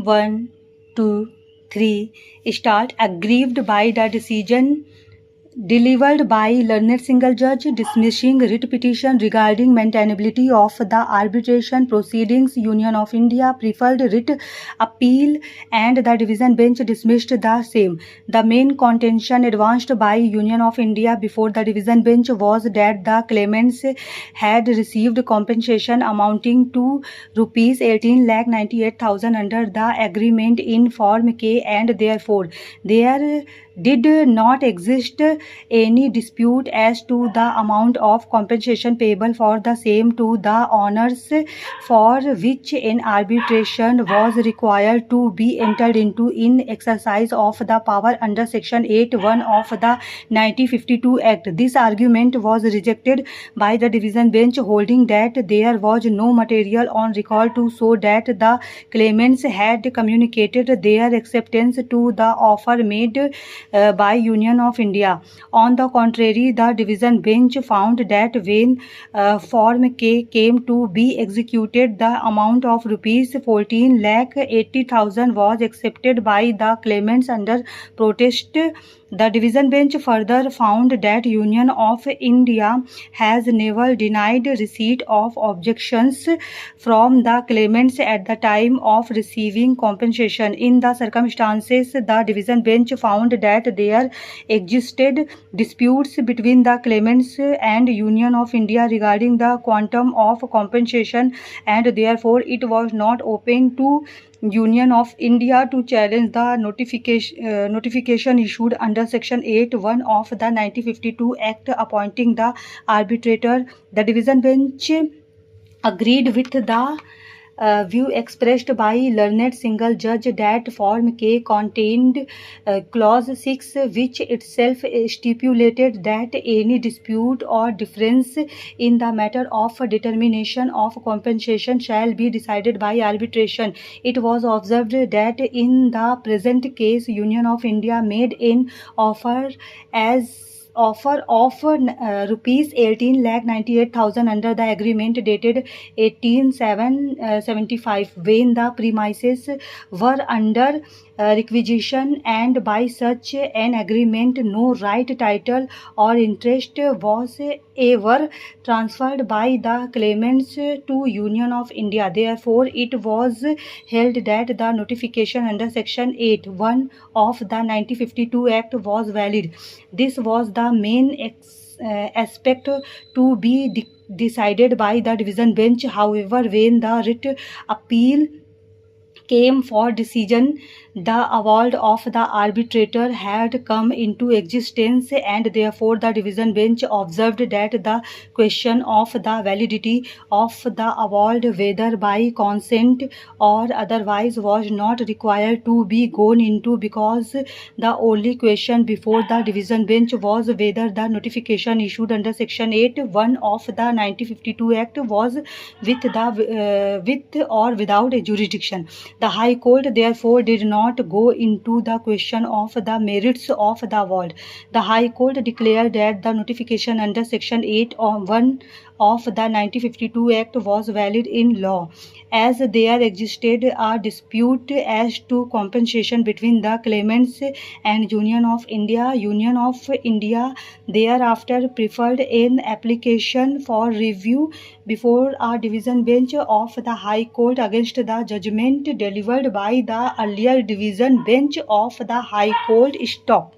1, 2, 3. Start. Aggrieved by the decision delivered by learned single judge dismissing writ petition regarding maintainability of the arbitration proceedings, Union of India preferred writ appeal and the division bench dismissed the same. The main contention advanced by Union of India before the division bench was that the claimants had received compensation amounting to rupees 18,98,000 under the agreement in Form K, and therefore there did not exist any dispute as to the amount of compensation payable for the same to the owners, for which an arbitration was required to be entered into in exercise of the power under Section 8(1) of the 1952 Act. This argument was rejected by the division bench, holding that there was no material on record to show that the claimants had communicated their acceptance to the offer made by Union of India. On the contrary, the division bench found that when Form K came to be executed, the amount of rupees 14,80,000 was accepted by the claimants under protest. The division bench further found that Union of India has never denied receipt of objections from the claimants at the time of receiving compensation. In the circumstances, the division bench found that there existed disputes between the claimants and Union of India regarding the quantum of compensation, and therefore it was not open to Union of India to challenge the notification issued under Section 8(1) of the 1952 Act appointing the arbitrator. The division bench agreed with the view expressed by learned single judge that Form K contained Clause 6, which itself stipulated that any dispute or difference in the matter of determination of compensation shall be decided by arbitration. It was observed that in the present case, Union of India made an offer of rupees 18,98,000 under the agreement dated 18/7/75, when the premises were under requisition, and by such an agreement no right, title or interest was ever transferred by the claimants to Union of India. Therefore, it was held that the notification under Section 8(1) of the 1952 Act was valid. This was the main aspect to be decided by the division bench. However, when the writ appeal came for decision, the award of the arbitrator had come into existence, and therefore the division bench observed that the question of the validity of the award, whether by consent or otherwise, was not required to be gone into, because the only question before the division bench was whether the notification issued under Section 8(1) of the 1952 Act was with or without a jurisdiction. The High Court therefore did not go into the question of the merits of the award. The High Court declared that the notification under Section 8(1) of the 1952 Act was valid in law. As there existed a dispute as to compensation between the claimants and Union of India, Union of India thereafter preferred an application for review before a division bench of the High Court against the judgment delivered by the earlier division bench of the High Court. Stop.